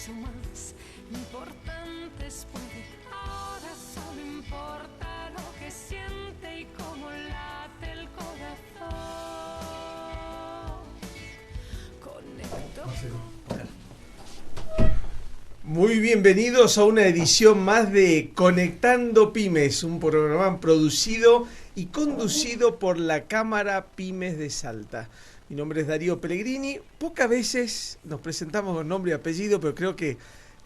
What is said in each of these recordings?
mucho más importantes puede. Ahora solo importa lo que siente y cómo late el corazón. Conecto. Muy bienvenidos a una edición más de Conectando Pymes, un programa producido y conducido por la Cámara Pymes de Salta. Mi nombre es Darío Pellegrini. Pocas veces nos presentamos con nombre y apellido, pero creo que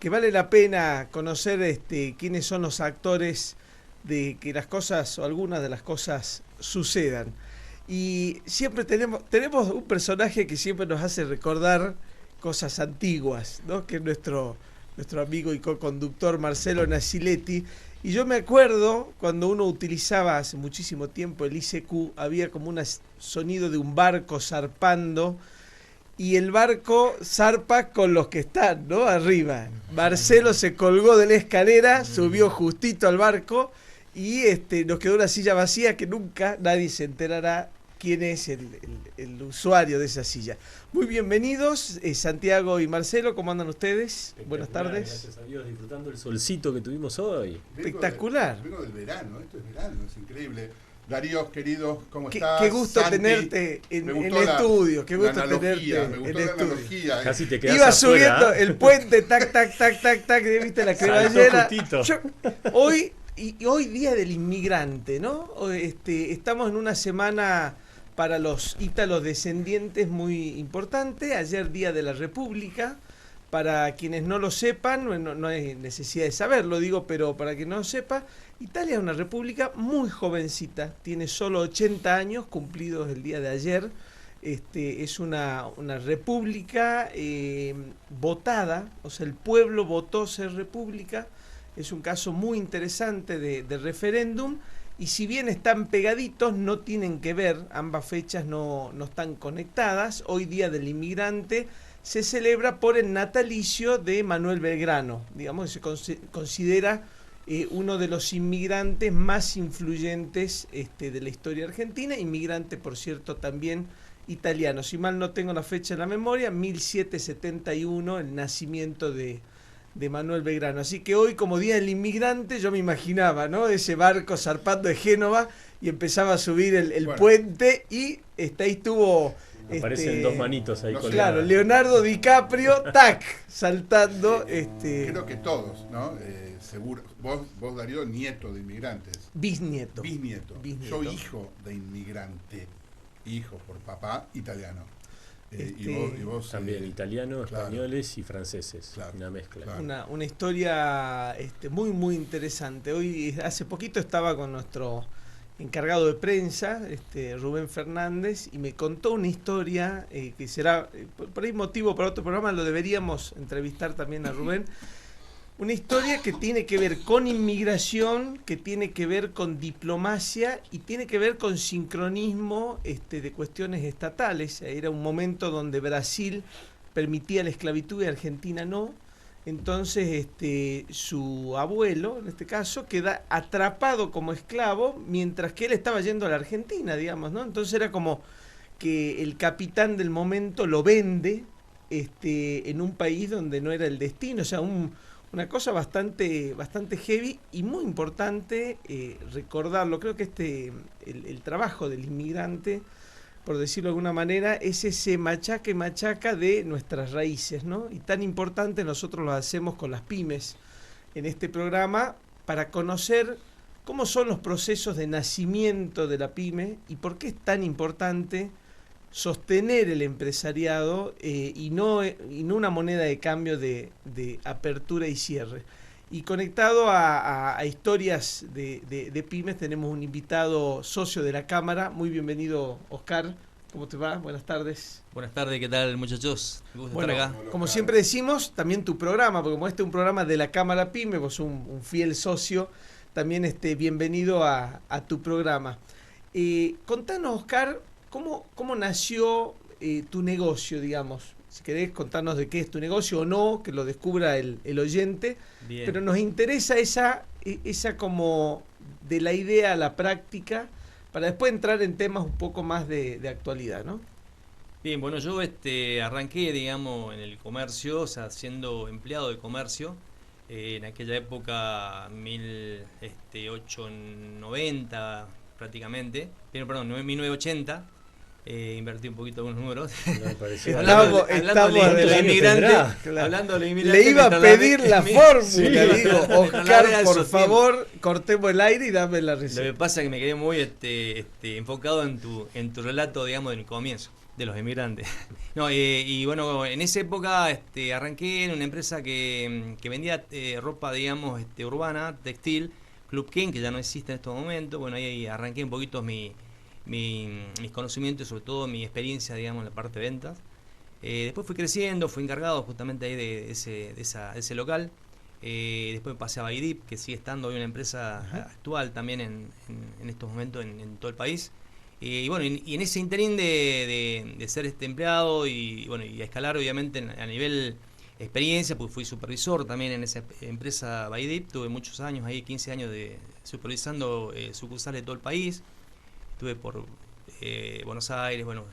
vale la pena conocer quiénes son los actores de que las cosas o algunas de las cosas sucedan. Y siempre tenemos un personaje que siempre nos hace recordar cosas antiguas, ¿no? Que es nuestro amigo y co-conductor Marcelo Naciletti. Y yo me acuerdo cuando uno utilizaba hace muchísimo tiempo el ICQ, había como un sonido de un barco zarpando y el barco zarpa con los que están, ¿no? Arriba. Marcelo se colgó de la escalera, subió justito al barco y nos quedó una silla vacía que nunca nadie se enterará quién es el usuario de esa silla. Muy bienvenidos, Santiago y Marcelo, ¿cómo andan ustedes? Buenas tardes. Gracias a Dios, disfrutando el solcito que tuvimos hoy. Espectacular. Vengo del verano, esto es verano, es increíble. Darío, querido, ¿cómo estás? Qué gusto Santi, tenerte en el estudio, qué gusto tenerte en el estudio. Casi te quedas Iba afuera, subiendo el puente, tac, tac, tac, tac, tac, viste la cremallera. Hoy día del inmigrante, ¿no? Estamos en una semana para los ítalos descendientes muy importante. Ayer Día de la República. Para quienes no lo sepan, no hay necesidad de saberlo, digo, pero para quien no lo sepa, Italia es una república muy jovencita, tiene solo 80 años cumplidos el día de ayer. Es una república votada, o sea, el pueblo votó ser república. Es un caso muy interesante de referéndum. Y si bien están pegaditos, no tienen que ver, ambas fechas no están conectadas. Hoy Día del Inmigrante se celebra por el natalicio de Manuel Belgrano, digamos, se considera uno de los inmigrantes más influyentes de la historia argentina, inmigrante, por cierto, también italiano. Si mal no tengo la fecha en la memoria, 1771, el nacimiento de Manuel Belgrano. Así que hoy, como Día del Inmigrante, yo me imaginaba, ¿no? Ese barco zarpando de Génova y empezaba a subir el puente y ahí estuvo... Aparecen dos manitos ahí colgadas. Claro, Leonardo DiCaprio, tac, saltando. Creo que todos, ¿no? Seguro. Vos, Darío, nieto de inmigrantes. Bisnieto. Yo hijo de inmigrante. Hijo por papá, italiano. Y vos también italiano, claro, españoles y franceses, claro, una mezcla. Claro. Una historia muy, muy interesante. Hoy, hace poquito estaba con nuestro encargado de prensa, Rubén Fernández, y me contó una historia que será, por ahí motivo para otro programa, lo deberíamos entrevistar también a Rubén. Una historia que tiene que ver con inmigración, que tiene que ver con diplomacia y tiene que ver con sincronismo de cuestiones estatales. Era un momento donde Brasil permitía la esclavitud y Argentina no. Entonces su abuelo, en este caso, queda atrapado como esclavo mientras que él estaba yendo a la Argentina, digamos, ¿no? Entonces era como que el capitán del momento lo vende en un país donde no era el destino, o sea, una cosa bastante heavy y muy importante recordarlo. Creo que el trabajo del inmigrante, por decirlo de alguna manera, es ese machaca de nuestras raíces, ¿no? Y tan importante nosotros lo hacemos con las pymes en este programa para conocer cómo son los procesos de nacimiento de la pyme y por qué es tan importante sostener el empresariado y no una moneda de cambio de apertura y cierre. Y conectado a historias de pymes, tenemos un invitado socio de la Cámara. Muy bienvenido, Oscar. ¿Cómo te va? Buenas tardes. Buenas tardes, ¿qué tal, muchachos? Me gusta estar acá. Como siempre decimos, también tu programa, porque como este es un programa de la Cámara Pyme, vos un fiel socio, también bienvenido a tu programa. Contanos, Oscar, ¿cómo nació tu negocio, digamos? Si querés contarnos de qué es tu negocio o no, que lo descubra el oyente. Bien. Pero nos interesa esa como de la idea a la práctica, para después entrar en temas un poco más de actualidad, ¿no? Bien, bueno, yo arranqué, digamos, en el comercio, o sea, siendo empleado de comercio. En aquella época, 1890 prácticamente, pero, perdón, 1980. Invertí un poquito algunos números. Me pareció. Estamos de la inmigrante, Claro. hablando de los inmigrantes. Le iba a pedir la fórmula, Sí, digo, Oscar, por esos favor, cortemos el aire y dame la Lo que receta. pasa es que me quedé muy enfocado en tu relato, digamos, del comienzo de los inmigrantes. No, y bueno, en esa época arranqué en una empresa que vendía ropa, digamos, urbana, textil, Club King, que ya no existe en estos momentos. Bueno, ahí arranqué un poquito mis conocimientos, sobre todo mi experiencia, digamos, en la parte de ventas. Después fui creciendo, fui encargado justamente ahí de ese local. Después me pasé a Baidip, que sigue estando hoy una empresa actual también en estos momentos en todo el país. Y bueno, y en ese interín de ser empleado y bueno, y a escalar obviamente a nivel experiencia, pues fui supervisor también en esa empresa Baidip. Tuve muchos años ahí, 15 años supervisando sucursales de todo el país. Estuve por Buenos Aires, bueno,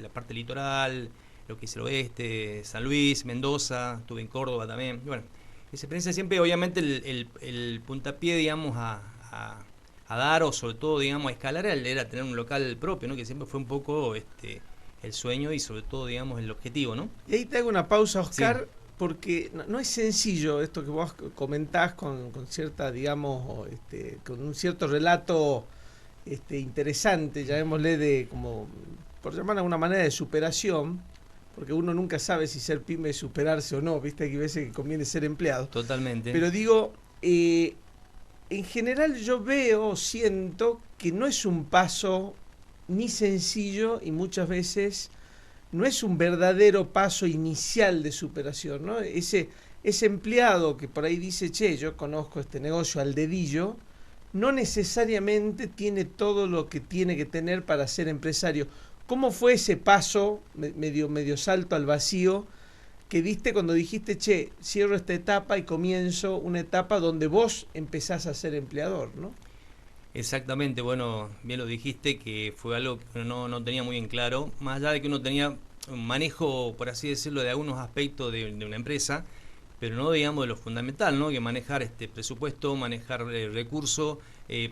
la parte litoral, lo que es el oeste, San Luis, Mendoza, estuve en Córdoba también. Y bueno, esa experiencia siempre, obviamente, el puntapié, digamos, a dar, o sobre todo, digamos, a escalar, era tener un local propio, ¿no? Que siempre fue un poco el sueño y sobre todo, digamos, el objetivo, ¿no? Y ahí te hago una pausa, Oscar, Sí. porque no es sencillo esto que vos comentás con cierta, digamos, con un cierto relato interesante, llamémosle de como, por llamar de alguna manera, de superación, porque uno nunca sabe si ser pyme es superarse o no, viste que a veces que conviene ser empleado. Totalmente. Pero digo, en general yo siento que no es un paso ni sencillo y muchas veces no es un verdadero paso inicial de superación, ¿no? Ese empleado que por ahí dice, che, yo conozco este negocio al dedillo, no necesariamente tiene todo lo que tiene que tener para ser empresario. ¿Cómo fue ese paso, medio salto al vacío, que diste cuando dijiste, che, cierro esta etapa y comienzo una etapa donde vos empezás a ser empleador, ¿no? Exactamente, bueno, bien lo dijiste, que fue algo que no tenía muy en claro, más allá de que uno tenía un manejo, por así decirlo, de algunos aspectos de una empresa, pero no, digamos, de lo fundamental, ¿no? Que manejar presupuesto, manejar recursos,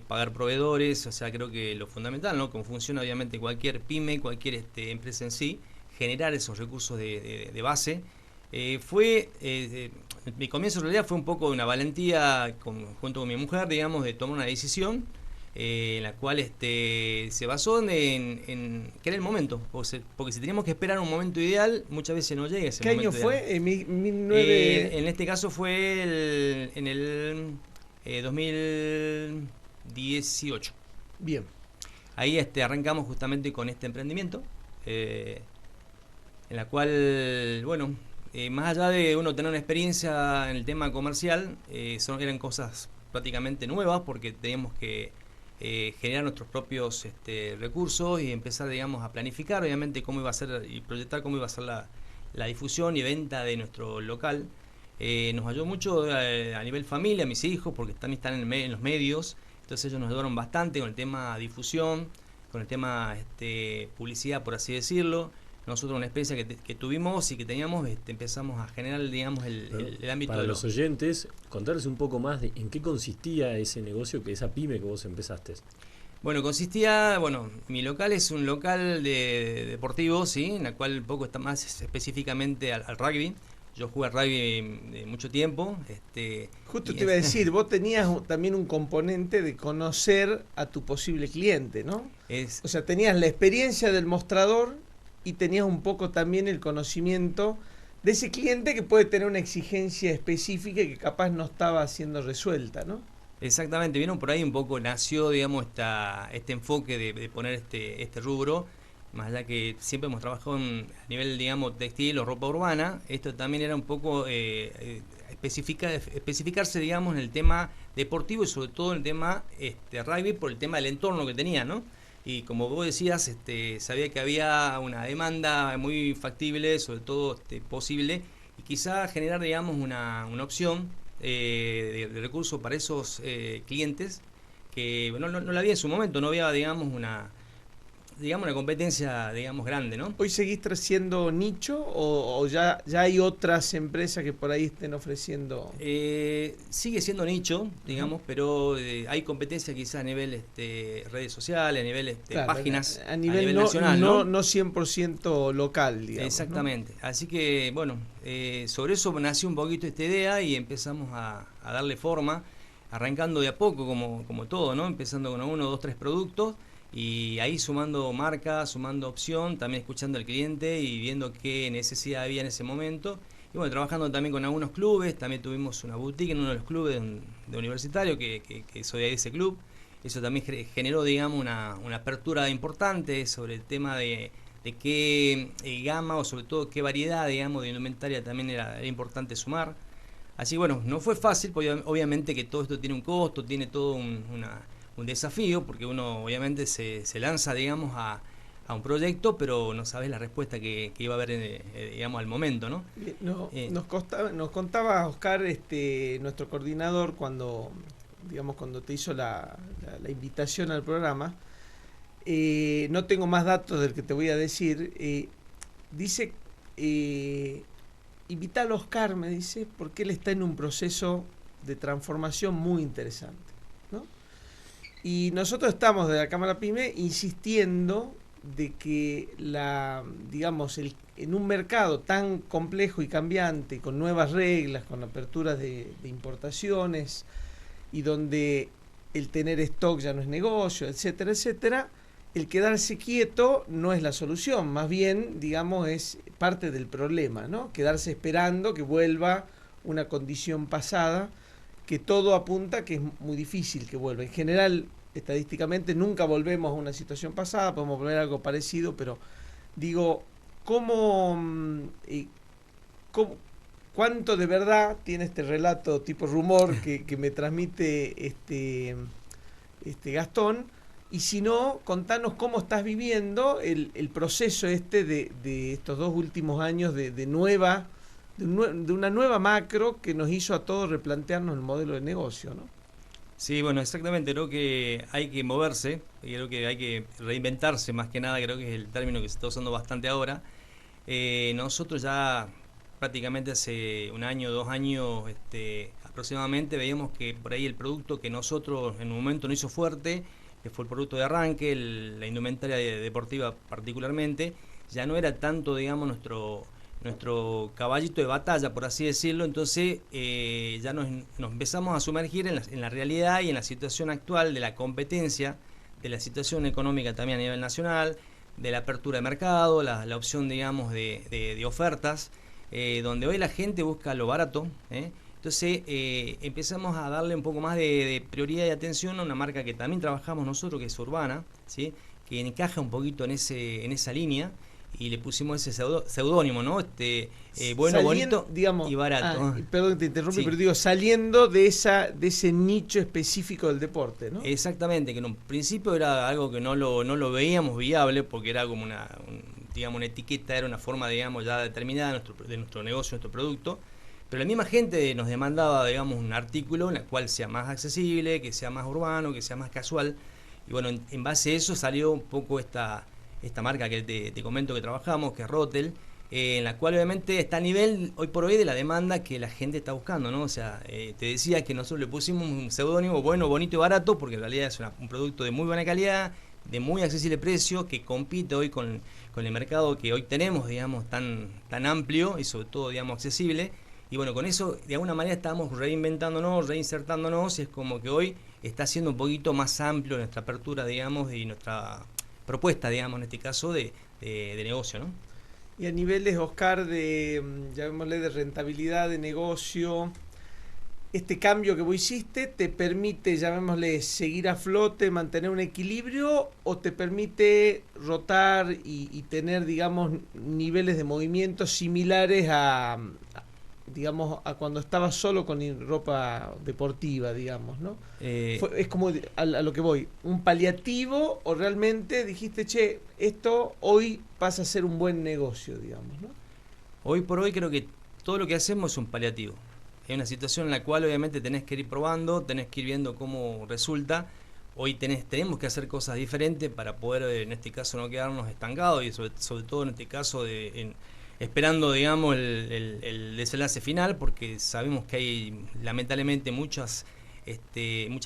pagar proveedores, o sea, creo que lo fundamental, ¿no? Como funciona obviamente cualquier pyme, cualquier empresa en sí, generar esos recursos de base. Mi comienzo en realidad fue un poco de una valentía junto con mi mujer, digamos, de tomar una decisión en la cual se basó en que era el momento, porque si teníamos que esperar un momento ideal, muchas veces no llega ese ¿Qué momento año ideal. fue? En este caso fue en el 2018. Bien. Ahí arrancamos justamente con este emprendimiento, en la cual, bueno, más allá de uno tener una experiencia en el tema comercial, eran cosas prácticamente nuevas porque teníamos que generar nuestros propios recursos y empezar, digamos, a planificar obviamente cómo iba a ser y proyectar cómo iba a ser la difusión y venta de nuestro local. Nos ayudó mucho a nivel familia, mis hijos, porque también están en los medios, entonces ellos nos ayudaron bastante con el tema difusión, con el tema publicidad, por así decirlo. Nosotros una experiencia que tuvimos y que teníamos, empezamos a generar, digamos, el ámbito para de los oyentes, contarles un poco más de en qué consistía ese negocio, esa pyme que vos empezaste. Bueno, mi local es un local deportivo, ¿sí? En la cual un poco está más específicamente al rugby. Yo jugué al rugby de mucho tiempo. Justo te iba a decir, vos tenías también un componente de conocer a tu posible cliente, ¿no? O sea, tenías la experiencia del mostrador y tenías un poco también el conocimiento de ese cliente que puede tener una exigencia específica y que capaz no estaba siendo resuelta, ¿no? Exactamente, vieron por ahí un poco nació, digamos, este enfoque de poner este rubro, más allá que siempre hemos trabajado a nivel, digamos, textil o ropa urbana. Esto también era un poco especificarse, digamos, en el tema deportivo y sobre todo en el tema rugby por el tema del entorno que tenía, ¿no? Y como vos decías, sabía que había una demanda muy factible, sobre todo posible, y quizá generar, digamos, una opción de recursos para esos clientes que no la había en su momento, no había, digamos, digamos, una competencia, digamos, grande, ¿no? ¿Hoy seguís siendo nicho o ya hay otras empresas que por ahí estén ofreciendo? Sigue siendo nicho, digamos, pero hay competencia quizás a nivel redes sociales, a nivel Claro, páginas, a nivel nacional, no 100% local, digamos. Exactamente. ¿No? Así que, bueno, sobre eso nació un poquito esta idea y empezamos a darle forma, arrancando de a poco, como todo, ¿no? Empezando con 1, 2, 3 productos. Y ahí sumando marca, sumando opción, también escuchando al cliente y viendo qué necesidad había en ese momento. Y bueno, trabajando también con algunos clubes, también tuvimos una boutique en uno de los clubes de universitario, que soy de ese club. Eso también generó, digamos, una apertura importante sobre el tema de qué gama o sobre todo qué variedad, digamos, de indumentaria también era importante sumar. Así bueno, no fue fácil, porque obviamente que todo esto tiene un costo, tiene todo un desafío, porque uno obviamente se lanza, digamos, a un proyecto, pero no sabes la respuesta que iba a haber, digamos, al momento, ¿no? Nos contaba Oscar, nuestro coordinador, cuando te hizo la invitación al programa. No tengo más datos del que te voy a decir. Dice, invítalo a Oscar, me dice, porque él está en un proceso de transformación muy interesante, ¿no? Y nosotros estamos de la Cámara Pyme insistiendo de que en un mercado tan complejo y cambiante, con nuevas reglas, con aperturas de importaciones, y donde el tener stock ya no es negocio, etcétera, etcétera, el quedarse quieto no es la solución, más bien, digamos, es parte del problema, ¿no? Quedarse esperando que vuelva una condición pasada, que todo apunta que es muy difícil que vuelva. En general, estadísticamente, nunca volvemos a una situación pasada, podemos volver a algo parecido, pero digo, ¿cuánto de verdad tiene este relato tipo rumor que me transmite Gastón? Y si no, contanos cómo estás viviendo el proceso de estos 2 últimos años de una nueva macro que nos hizo a todos replantearnos el modelo de negocio, ¿no? Sí, bueno, exactamente, creo que hay que moverse, creo que hay que reinventarse más que nada, creo que es el término que se está usando bastante ahora. Nosotros ya prácticamente hace 1 año, 2 años aproximadamente veíamos que por ahí el producto que nosotros en un momento nos hizo fuerte, que fue el producto de arranque, la indumentaria deportiva particularmente, ya no era tanto, digamos, nuestro caballito de batalla, por así decirlo. Entonces ya nos empezamos a sumergir en la realidad y en la situación actual de la competencia, de la situación económica también a nivel nacional, de la apertura de mercado, la opción, digamos, de ofertas, donde hoy la gente busca lo barato, Entonces empezamos a darle un poco más de prioridad y atención a una marca que también trabajamos nosotros, que es Urbana, ¿sí? Que encaja un poquito en esa línea, y le pusimos ese seudónimo, ¿no? Bueno, bonito, digamos, y barato. Perdón que te interrumpa, Sí. pero digo, saliendo de ese nicho específico del deporte, ¿no? Exactamente, que en un principio era algo que no lo veíamos viable, porque era como una etiqueta, era una forma, digamos, ya determinada de nuestro negocio, nuestro producto. Pero la misma gente nos demandaba, digamos, un artículo en el cual sea más accesible, que sea más urbano, que sea más casual. Y bueno, en base a eso salió un poco esta marca que te comento que trabajamos, que es Rotel, en la cual obviamente está a nivel hoy por hoy de la demanda que la gente está buscando, ¿no? O sea, te decía que nosotros le pusimos un seudónimo bueno, bonito y barato, porque en realidad es un producto de muy buena calidad, de muy accesible precio, que compite hoy con el mercado que hoy tenemos, digamos, tan amplio y sobre todo, digamos, accesible. Y bueno, con eso de alguna manera estamos reinventándonos, reinsertándonos, y es como que hoy está siendo un poquito más amplio nuestra apertura, digamos, y nuestra propuesta, digamos, en este caso, de negocio, ¿no? Y a niveles, Oscar, llamémosle de rentabilidad de negocio, este cambio que vos hiciste te permite, llamémosle, seguir a flote, mantener un equilibrio, o te permite rotar y tener, digamos, niveles de movimiento similares a cuando estabas solo con ropa deportiva, digamos, ¿no? Es como a lo que voy, un paliativo, o realmente dijiste, che, esto hoy pasa a ser un buen negocio, digamos, ¿no? Hoy por hoy creo que todo lo que hacemos es un paliativo. Es una situación en la cual obviamente tenés que ir probando, tenés que ir viendo cómo resulta, hoy tenemos que hacer cosas diferentes para poder, en este caso, no quedarnos estancados y sobre todo en este caso esperando, digamos, el desenlace final, porque sabemos que hay lamentablemente muchas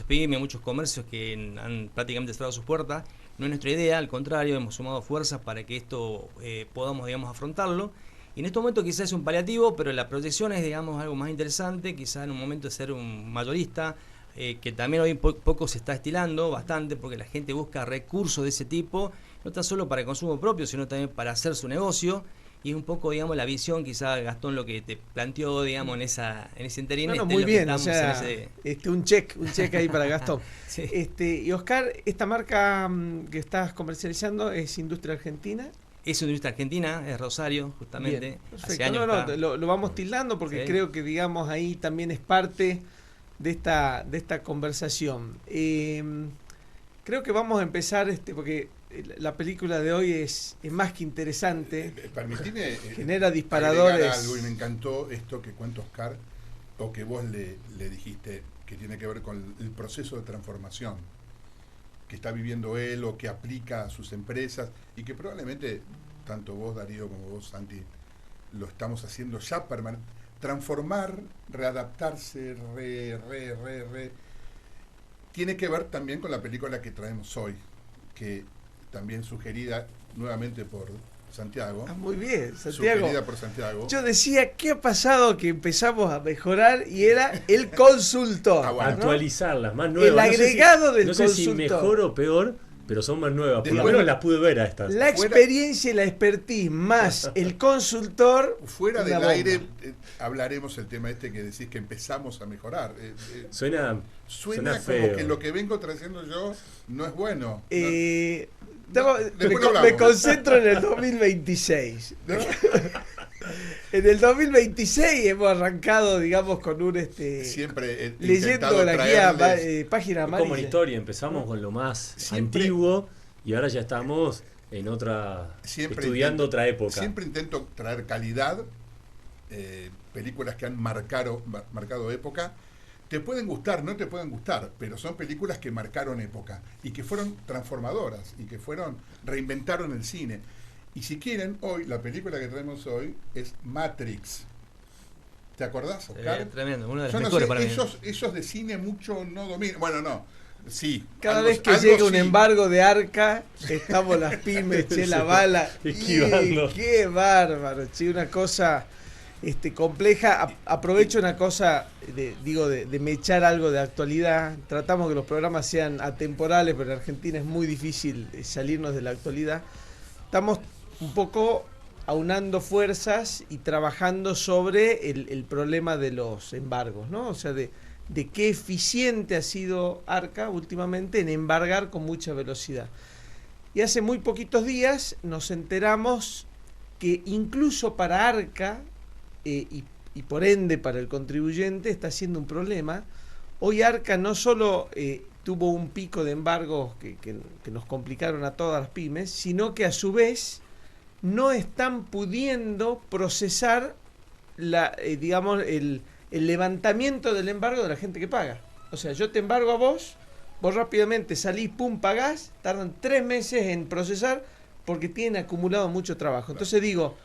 pymes, muchos comercios que han prácticamente cerrado sus puertas. No es nuestra idea, al contrario, hemos sumado fuerzas para que esto podamos, digamos, afrontarlo. Y en este momento quizás es un paliativo, pero la proyección es, digamos, algo más interesante, quizás en un momento de ser un mayorista, que también hoy poco se está estilando bastante, porque la gente busca recursos de ese tipo, no tan solo para el consumo propio, sino también para hacer su negocio. Y es un poco, digamos, la visión, quizás, Gastón, lo que te planteó, digamos, en ese interín. No, muy bien, o sea, un check ahí para Gastón. Sí. Y Oscar, esta marca que estás comercializando es Industria Argentina. Es una industria argentina, es Rosario, justamente. Bien, perfecto. Hace años lo vamos tildando porque sí. creo que, digamos, ahí también es parte de esta conversación. Creo que vamos a empezar, porque la película de hoy es más que interesante. Permitime genera disparadores. Algo, y me encantó esto que cuenta Oscar, o que vos le dijiste, que tiene que ver con el proceso de transformación que está viviendo él o que aplica a sus empresas, y que probablemente tanto vos, Darío, como vos, Santi, lo estamos haciendo ya transformar, readaptarse, tiene que ver también con la película que traemos hoy, que también sugerida nuevamente por Santiago. Muy bien, Santiago. Sugerida por Santiago. Yo decía, ¿qué ha pasado que empezamos a mejorar? Y era el consultor. Bueno, actualizarlas, más nuevas. El agregado del consultor. No sé si mejor o peor, pero son más nuevas. Por lo Bueno, menos las pude ver a estas. La experiencia y la expertise más el consultor. Fuera del aire hablaremos el tema que decís que empezamos a mejorar. Suena como feo. que lo que vengo trayendo yo no es bueno. Me concentro en el 2026, ¿no? En el 2026 hemos arrancado, digamos, con un siempre leyendo la guía página amarilla. Como una historia, empezamos con lo más antiguo y ahora ya estamos en estudiando otra época. Siempre intento traer calidad, películas que han marcado época. Te pueden gustar, no te pueden gustar, pero son películas que marcaron época y que fueron transformadoras y que reinventaron el cine. Y si quieren, hoy, la película que traemos hoy es Matrix. ¿Te acordás, Oscar? Tremendo, una de las Yo no mejores sé, para mí. esos de cine mucho no dominan. Bueno, no, sí. Cada vez que llega un embargo de Arca, estamos las pymes, la bala. Esquivando. ¡Qué bárbaro! Una cosa compleja. Aprovecho una cosa, de mechar algo de actualidad. Tratamos que los programas sean atemporales, pero en Argentina es muy difícil salirnos de la actualidad. Estamos un poco aunando fuerzas y trabajando sobre el problema de los embargos, ¿no? O sea, de qué eficiente ha sido Arca últimamente en embargar con mucha velocidad. Y hace muy poquitos días nos enteramos que incluso para Arca, y por ende para el contribuyente, está siendo un problema. Hoy Arca no solo tuvo un pico de embargos que nos complicaron a todas las pymes, sino que a su vez no están pudiendo procesar el levantamiento del embargo de la gente que paga. O sea, yo te embargo a vos rápidamente salís, pum, pagás, tardan 3 meses en procesar porque tienen acumulado mucho trabajo. Entonces digo,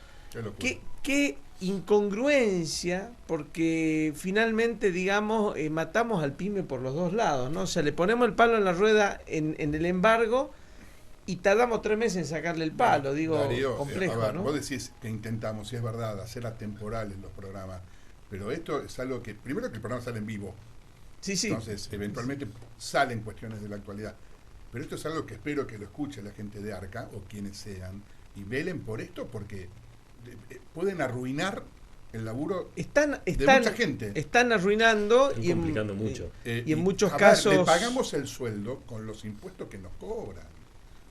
¿qué incongruencia? Porque finalmente, digamos, matamos al pyme por los dos lados, ¿no? O sea, le ponemos el palo en la rueda en el embargo y tardamos 3 meses en sacarle el palo. Digo, Darío, complejo, a ver, ¿no? Vos decís que intentamos, y es verdad, hacer atemporales los programas, pero esto es algo que, primero que el programa sale en vivo, Sí. entonces eventualmente salen cuestiones de la actualidad, pero esto es algo que espero que lo escuche la gente de Arca, o quienes sean, y velen por esto, porque pueden arruinar el laburo de mucha gente. Están arruinando Están y complicando mucho. Y en muchos a ver, casos le pagamos el sueldo con los impuestos que nos cobran.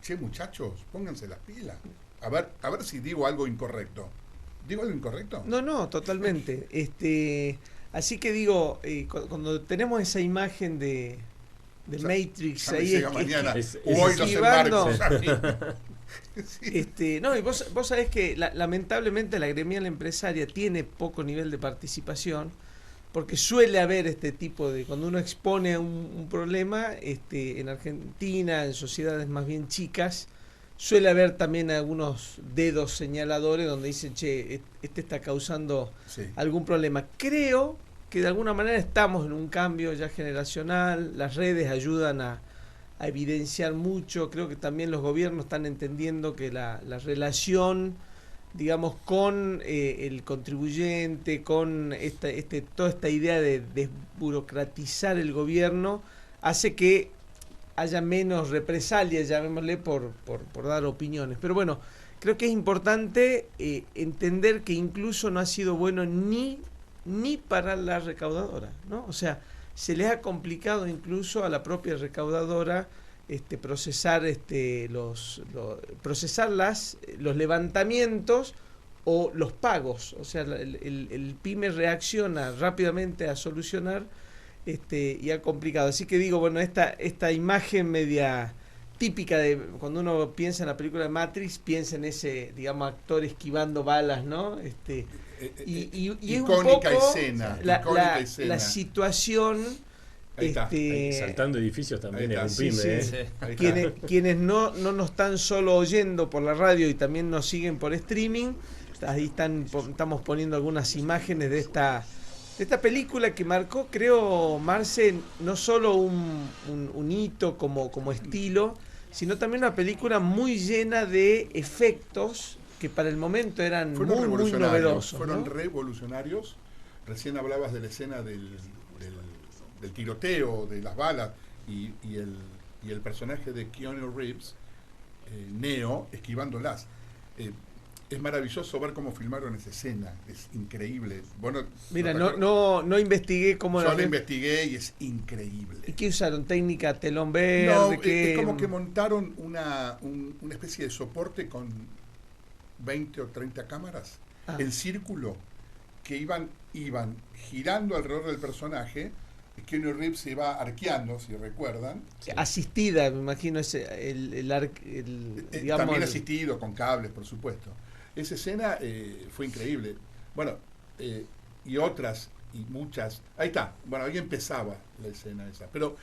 Che, muchachos, pónganse las pilas. A ver si digo algo incorrecto. ¿Digo algo incorrecto? No, totalmente. Así que digo, cuando tenemos esa imagen de Matrix ya me ahí llega mañana. hoy los esquivando. embargos. Sí. Y vos sabés que lamentablemente la gremial empresaria tiene poco nivel de participación, porque suele haber este tipo de, cuando uno expone un problema, en Argentina, en sociedades más bien chicas, suele haber también algunos dedos señaladores donde dicen, che, este está causando algún problema. Creo que de alguna manera estamos en un cambio ya generacional, las redes ayudan a evidenciar mucho, creo que también los gobiernos están entendiendo que la relación, digamos, con el contribuyente, con toda esta idea de desburocratizar el gobierno, hace que haya menos represalias, llamémosle, por dar opiniones. Pero bueno, creo que es importante entender que incluso no ha sido bueno ni para la recaudadora, ¿no? O sea, se les ha complicado incluso a la propia recaudadora procesar los levantamientos o los pagos. O sea, el PYME reacciona rápidamente a solucionar y ha complicado. Así que digo, bueno, esta imagen media típica de cuando uno piensa en la película de Matrix, piensa en ese, digamos, actor esquivando balas, ¿no? Y es un poco escena, la situación. Saltando edificios también es un PYME. Sí. Quienes no nos están solo oyendo por la radio y también nos siguen por streaming, ahí estamos poniendo algunas imágenes de esta película que marcó, creo, Marce, no solo un hito como estilo, sino también una película muy llena de efectos que para el momento eran muy novedosos. Fueron revolucionarios. Recién hablabas de la escena del tiroteo, de las balas, y el personaje de Keanu Reeves, Neo, esquivándolas. Es maravilloso ver cómo filmaron esa escena, es increíble. Bueno, mira, no investigué cómo yo la investigué y es increíble. ¿Y qué usaron? ¿Técnica telón verde? No, es como que montaron una especie de soporte con 20 o 30 cámaras en círculo que iban girando alrededor del personaje. Keanu Reeves se iba arqueando, si recuerdan. Asistida, me imagino, digamos, también asistido con cables, por supuesto. Esa escena fue increíble. Bueno, y otras, y muchas. Ahí está. Bueno, ahí empezaba la escena esa. Pero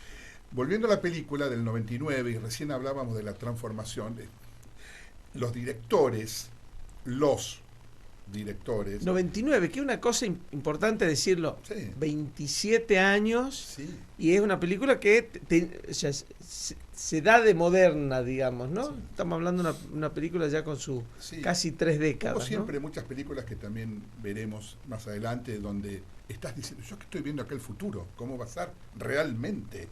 volviendo a la película del 99, y recién hablábamos de la transformación, los directores 99, que es una cosa importante decirlo, sí. 27 años, sí. Y es una película que se da de moderna, digamos, ¿no? Sí. Estamos hablando de una película ya con su casi 3 décadas. Como siempre, muchas películas que también veremos más adelante, donde estás diciendo, yo que estoy viendo acá el futuro, ¿cómo va a ser realmente?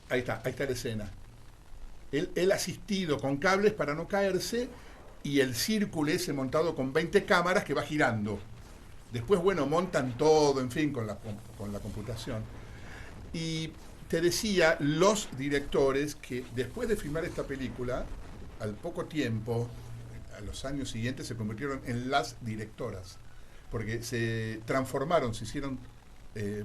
Ahí está la escena. Él asistido con cables para no caerse, y el círculo ese montado con 20 cámaras que va girando. Después, bueno, montan todo, en fin, con la computación. Y te decía, los directores que después de filmar esta película, al poco tiempo, a los años siguientes, se convirtieron en las directoras. Porque se transformaron, se hicieron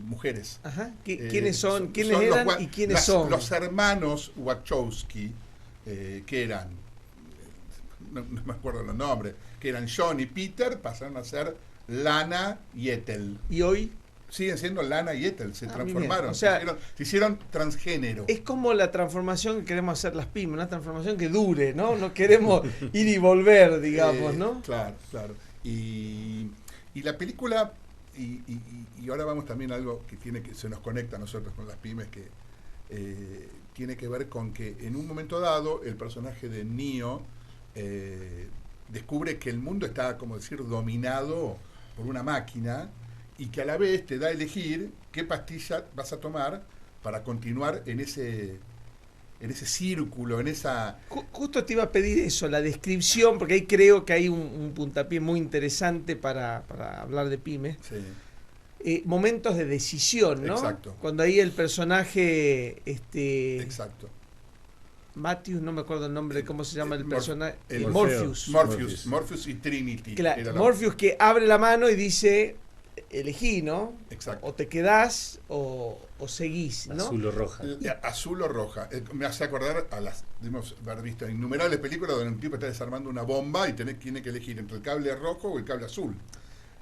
mujeres. Ajá. ¿Quiénes son? ¿Quiénes eran y quiénes son? Los hermanos Wachowski, que eran... No me acuerdo los nombres, que eran John y Peter, pasaron a ser Lana y Ethel. ¿Y hoy? Siguen siendo Lana y Ethel, se transformaron, o sea, se hicieron transgénero. Es como la transformación que queremos hacer las pymes, una transformación que dure, ¿no? No queremos ir y volver, digamos, ¿no? Claro. Y la película, y ahora vamos también a algo que se nos conecta a nosotros con las pymes, que tiene que ver con que en un momento dado el personaje de Neo descubre que el mundo está, como decir, dominado por una máquina, y que a la vez te da a elegir qué pastilla vas a tomar para continuar en ese círculo, en esa... Justo te iba a pedir eso, la descripción, porque ahí creo que hay un puntapié muy interesante para hablar de pymes. Sí. Momentos de decisión, ¿no? Exacto. Cuando ahí el personaje... Exacto. Matthews, no me acuerdo el nombre, ¿cómo se llama el personaje? Morpheus y Trinity. Claro, Morpheus, que abre la mano y dice, elegí, ¿no? Exacto. O te quedás o seguís, ¿no? Azul o roja. Azul o roja. Me hace acordar debemos haber visto innumerables películas donde un tipo está desarmando una bomba y tiene que elegir entre el cable rojo o el cable azul.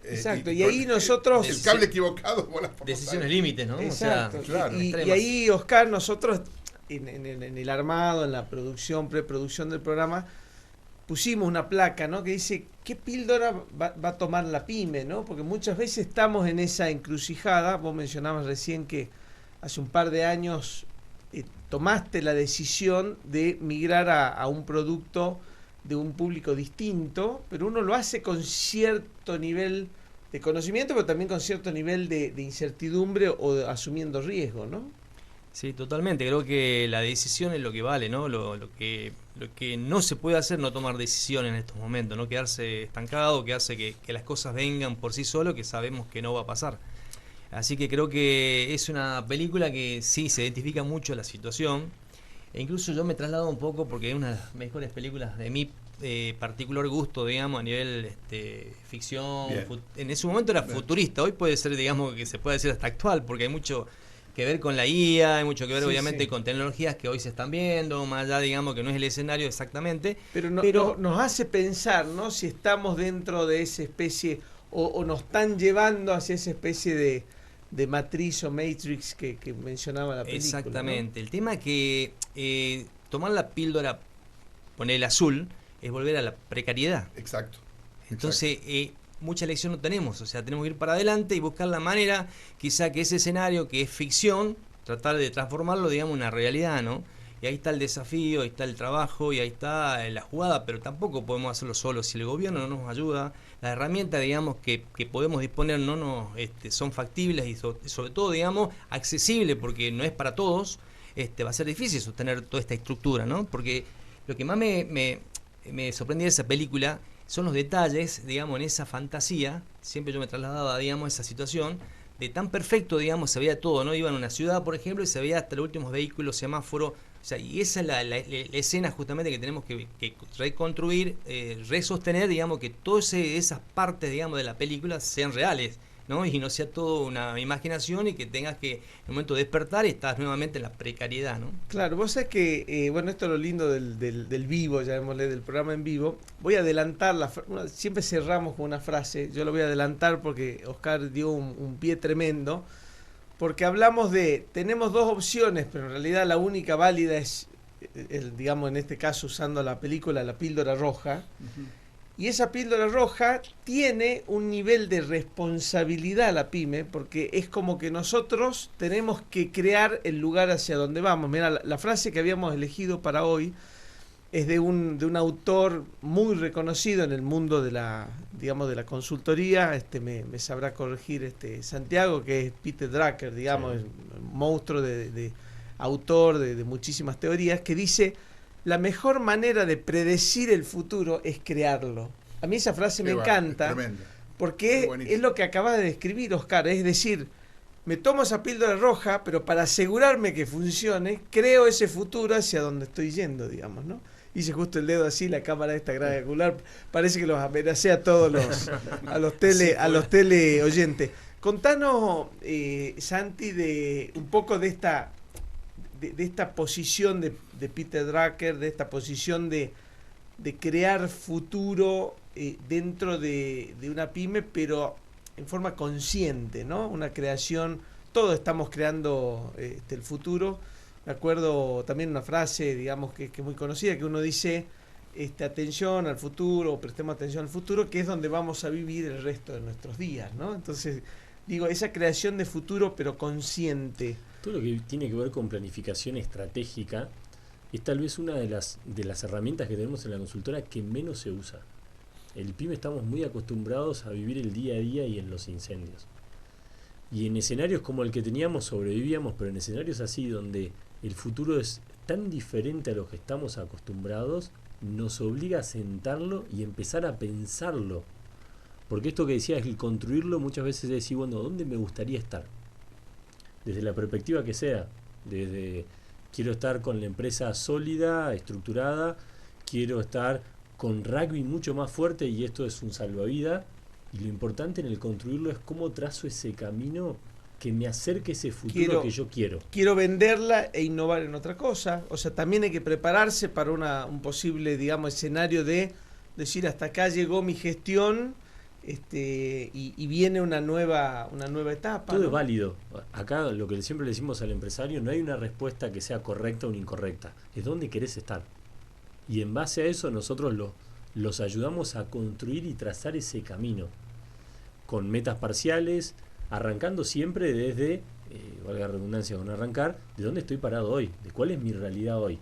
Exacto, y ahí nosotros... El cable equivocado bola por decisiones límites, ¿no? Exacto, O sea, claro. y ahí, Oscar, nosotros en el armado, en la producción, preproducción del programa, pusimos una placa, ¿no? Que dice, ¿qué píldora va a tomar la pyme, ¿no? Porque muchas veces estamos en esa encrucijada. Vos mencionabas recién que hace un par de años tomaste la decisión de migrar a un producto de un público distinto, pero uno lo hace con cierto nivel de conocimiento, pero también con cierto nivel de incertidumbre o asumiendo riesgo, ¿no? Sí, totalmente. Creo que la decisión es lo que vale, ¿no? Lo que no se puede hacer, no tomar decisiones en estos momentos, no quedarse estancado, que hace que las cosas vengan por sí solo, que sabemos que no va a pasar. Así que creo que es una película que sí se identifica mucho la situación, e incluso yo me traslado un poco porque es una de las mejores películas de mi particular gusto, digamos, a nivel ficción. En ese momento era futurista, hoy puede ser, digamos, que se puede decir hasta actual, porque hay mucho que ver con la IA, hay mucho que ver obviamente con tecnologías que hoy se están viendo, más allá, digamos, que no es el escenario exactamente. Pero nos hace pensar, ¿no? Si estamos dentro de esa especie o nos están llevando hacia esa especie de matriz o matrix que mencionaba la película. Exactamente. ¿no? El tema es que tomar la píldora, poner el azul, es volver a la precariedad. Exacto. Entonces, mucha elección no tenemos, o sea, tenemos que ir para adelante y buscar la manera, quizá que ese escenario que es ficción, tratar de transformarlo, digamos, en una realidad, ¿no? Y ahí está el desafío, ahí está el trabajo y ahí está la jugada, pero tampoco podemos hacerlo solos. Si el gobierno no nos ayuda, las herramientas, digamos, que podemos disponer no nos son factibles y sobre todo, digamos, accesibles, porque no es para todos, va a ser difícil sostener toda esta estructura, ¿no? Porque lo que más me sorprendía de esa película son los detalles, digamos, en esa fantasía. Siempre yo me trasladaba, digamos, a esa situación de tan perfecto, digamos, se veía todo, ¿no? Iba en una ciudad, por ejemplo, y se veía hasta los últimos vehículos, semáforos, o sea, y esa es la escena justamente que tenemos que reconstruir, resostener, digamos, que todas esas partes, digamos, de la película sean reales, ¿no? Y no sea todo una imaginación y que tengas que en un momento despertar y estás nuevamente en la precariedad, ¿no? Claro, vos sabés que, bueno, esto es lo lindo del vivo, llamémosle, del programa en vivo. Voy a adelantar, siempre cerramos con una frase, yo lo voy a adelantar porque Oscar dio un pie tremendo, porque hablamos tenemos dos opciones, pero en realidad la única válida es, digamos, en este caso usando la película, la píldora roja. Uh-huh. Y esa píldora roja tiene un nivel de responsabilidad la pyme, porque es como que nosotros tenemos que crear el lugar hacia donde vamos. Mira, la frase que habíamos elegido para hoy es de un autor muy reconocido en el mundo de la, digamos, de la consultoría. Me sabrá corregir Santiago, que es Peter Drucker, digamos, sí. Un monstruo de autor de muchísimas teorías, que dice: la mejor manera de predecir el futuro es crearlo. A mí esa frase me encanta, porque es lo que acabas de describir, Oscar. Es decir, me tomo esa píldora roja, pero para asegurarme que funcione, creo ese futuro hacia donde estoy yendo, digamos, ¿no? Hice justo el dedo así, la cámara esta gran angular, parece que los amenacé a todos a los tele oyentes. Contanos, Santi, un poco de esta posición de Peter Drucker, de esta posición de crear futuro dentro de una pyme, pero en forma consciente, ¿no? Una creación, todos estamos creando el futuro. Me acuerdo también una frase, digamos, que es muy conocida, que uno dice, atención al futuro, prestemos atención al futuro, que es donde vamos a vivir el resto de nuestros días, ¿no? Entonces, digo, esa creación de futuro, pero consciente. Todo lo que tiene que ver con planificación estratégica es tal vez una de las herramientas que tenemos en la consultora que menos se usa. El PYME estamos muy acostumbrados a vivir el día a día y en los incendios. Y en escenarios como el que teníamos sobrevivíamos, pero en escenarios así donde el futuro es tan diferente a los que estamos acostumbrados, nos obliga a sentarlo y empezar a pensarlo. Porque esto que decías, el construirlo, muchas veces es decir, bueno, ¿dónde me gustaría estar? Desde la perspectiva que sea, desde quiero estar con la empresa sólida, estructurada, quiero estar con rugby mucho más fuerte y esto es un salvavidas, y lo importante en el construirlo es cómo trazo ese camino que me acerque a ese futuro que yo quiero. Quiero venderla e innovar en otra cosa, o sea, también hay que prepararse para un posible, digamos, escenario de decir, hasta acá llegó mi gestión y viene una nueva etapa. Todo ¿no? es válido. Acá lo que siempre le decimos al empresario, no hay una respuesta que sea correcta o incorrecta, es dónde querés estar. Y en base a eso nosotros los ayudamos a construir y trazar ese camino, con metas parciales, arrancando siempre desde, valga la redundancia con arrancar, de dónde estoy parado hoy, de cuál es mi realidad hoy,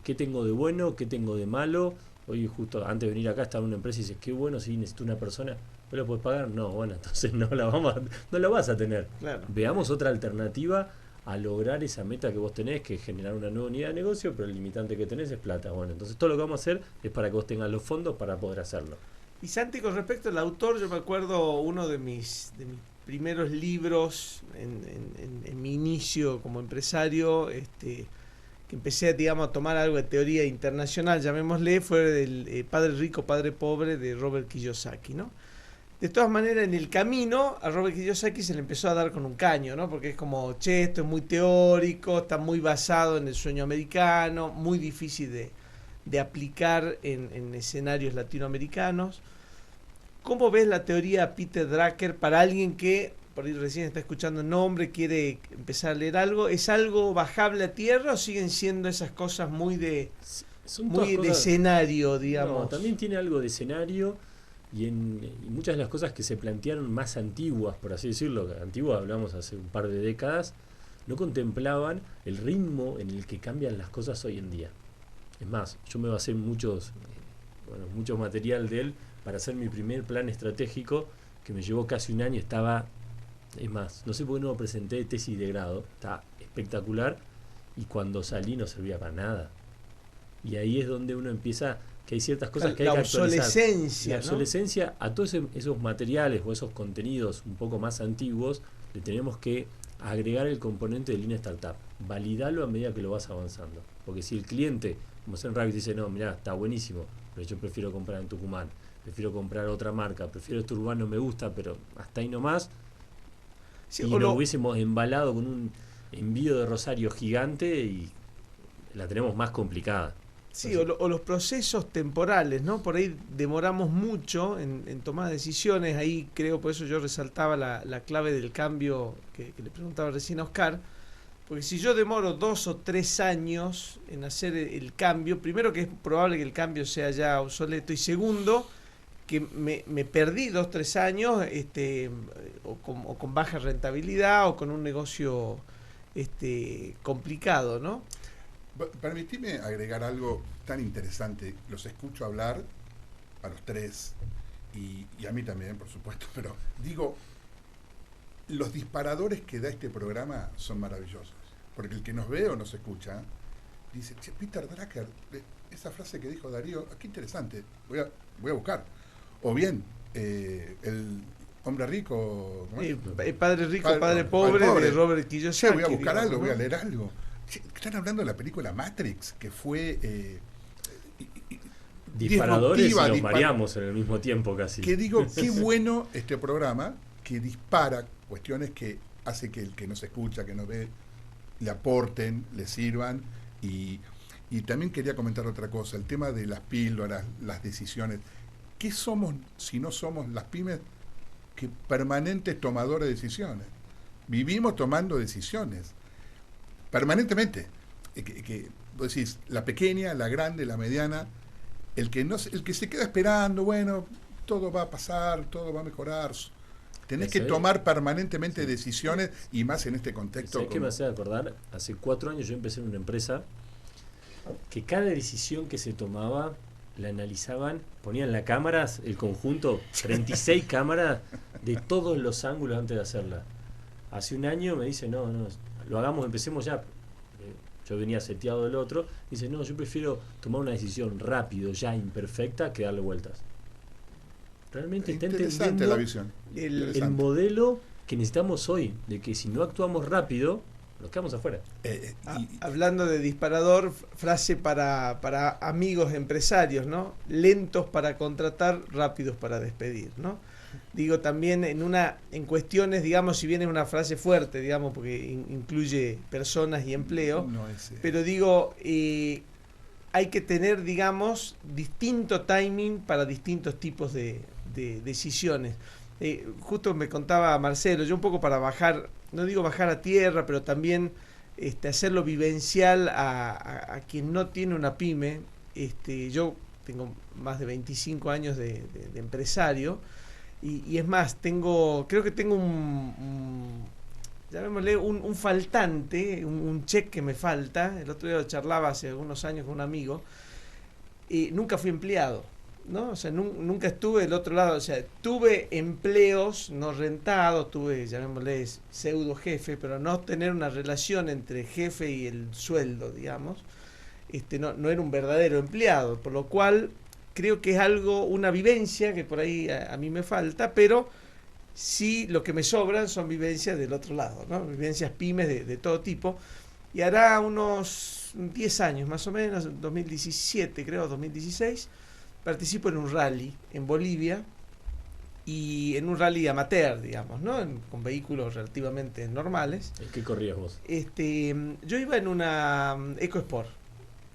qué tengo de bueno, qué tengo de malo. Hoy justo antes de venir acá estaba una empresa y dices, qué bueno, si necesito una persona, ¿no lo puedes pagar? No, bueno, entonces no la vas a tener. Claro. Veamos otra alternativa a lograr esa meta que vos tenés, que es generar una nueva unidad de negocio, pero el limitante que tenés es plata. Bueno, entonces todo lo que vamos a hacer es para que vos tengas los fondos para poder hacerlo. Y Santi, con respecto al autor, yo me acuerdo uno de mis primeros libros en mi inicio como empresario, que empecé, digamos, a tomar algo de teoría internacional, llamémosle, fue del Padre Rico, Padre Pobre de Robert Kiyosaki, ¿no? De todas maneras, en el camino a Robert Kiyosaki se le empezó a dar con un caño, ¿no? Porque es como, che, esto es muy teórico, está muy basado en el sueño americano, muy difícil de aplicar en escenarios latinoamericanos. ¿Cómo ves la teoría Peter Drucker para alguien que, por ahí recién está escuchando el nombre, quiere empezar a leer algo? ¿Es algo bajable a tierra o siguen siendo esas cosas muy de escenario, digamos? No, también tiene algo de escenario y muchas de las cosas que se plantearon más antiguas, por así decirlo, antiguas hablamos hace un par de décadas, no contemplaban el ritmo en el que cambian las cosas hoy en día. Es más, yo me basé en mucho material de él para hacer mi primer plan estratégico, que me llevó casi un año. Es más, no sé por qué no presenté tesis de grado, está espectacular, y cuando salí no servía para nada. Y ahí es donde uno empieza, que hay ciertas cosas que hay que actualizar. La obsolescencia, a todos esos materiales o esos contenidos un poco más antiguos, le tenemos que agregar el componente de Lean Startup, validalo a medida que lo vas avanzando. Porque si el cliente, como Zen Rabbit, dice, no, mirá, está buenísimo, pero yo prefiero comprar en Tucumán, prefiero comprar otra marca, prefiero este urbano, me gusta, pero hasta ahí nomás, sí, y nos hubiésemos embalado con un envío de Rosario gigante y la tenemos más complicada. Sí, o los procesos temporales, ¿no? Por ahí demoramos mucho en tomar decisiones. Ahí creo, por eso yo resaltaba la clave del cambio que le preguntaba recién a Oscar. Porque si yo demoro 2 o 3 años en hacer el cambio, primero que es probable que el cambio sea ya obsoleto, y segundo, que me perdí 2 o 3 años o con baja rentabilidad o con un negocio complicado, ¿no? Permitime agregar algo tan interesante. Los escucho hablar a los tres y a mí también, por supuesto, pero digo, los disparadores que da este programa son maravillosos. Porque el que nos ve o nos escucha dice, che, Peter Drucker, esa frase que dijo Darío, qué interesante, voy a buscar. O bien, el hombre rico, Padre Rico, Padre Pobre de Robert Kiyosaki. Voy a buscar algo, voy a leer algo. Están hablando de la película Matrix, que fue disparadores y los mareamos en el mismo tiempo casi. Que digo, qué bueno este programa que dispara cuestiones que hace que el que nos escucha, que nos ve, le aporten, le sirvan. Y también quería comentar otra cosa, el tema de las píldoras, las decisiones. ¿Qué somos si no somos las pymes que permanentes tomadores de decisiones? Vivimos tomando decisiones permanentemente, que vos decís, la pequeña, la grande, la mediana, el que se queda esperando, bueno, todo va a pasar, todo va a mejorar. Tenés que tomar permanentemente decisiones, y más en este contexto. ¿Sabés qué me hace acordar? Hace 4 años yo empecé en una empresa que cada decisión que se tomaba la analizaban, ponían la cámara, el conjunto, 36 cámaras de todos los ángulos antes de hacerla. Hace un año me dice, no, lo hagamos, empecemos ya. Yo venía seteado del otro. Dice, no, yo prefiero tomar una decisión rápido, ya imperfecta, que darle vueltas. Realmente está entendiendo la visión. El modelo que necesitamos hoy, de que si no actuamos rápido, nos quedamos afuera. Hablando de disparador, frase para amigos empresarios, ¿no? Lentos para contratar, rápidos para despedir, ¿no? Digo, también en cuestiones, digamos, si bien es una frase fuerte, digamos, porque incluye personas y empleo, pero digo, hay que tener, digamos, distinto timing para distintos tipos de de decisiones. Justo me contaba Marcelo, yo un poco para bajar, no digo bajar a tierra, pero también hacerlo vivencial a quien no tiene una pyme. Yo tengo más de 25 años de empresario y es más, creo que tengo llamémosle un faltante, un cheque que me falta. El otro día lo charlaba hace algunos años con un amigo. Nunca fui empleado, ¿no? O sea, nunca estuve del otro lado. O sea, tuve empleos no rentados, tuve, llamémosle, pseudo jefe, pero no tener una relación entre jefe y el sueldo, digamos. No era un verdadero empleado, por lo cual creo que es una vivencia que por ahí a mí me falta, pero sí lo que me sobran son vivencias del otro lado, ¿no? Vivencias pymes de todo tipo. Y hará unos 10 años más o menos, 2017 creo, 2016, participo en un rally en Bolivia, y en un rally amateur, digamos, ¿no? Con vehículos relativamente normales. ¿En qué corrías vos? Yo iba en una EcoSport.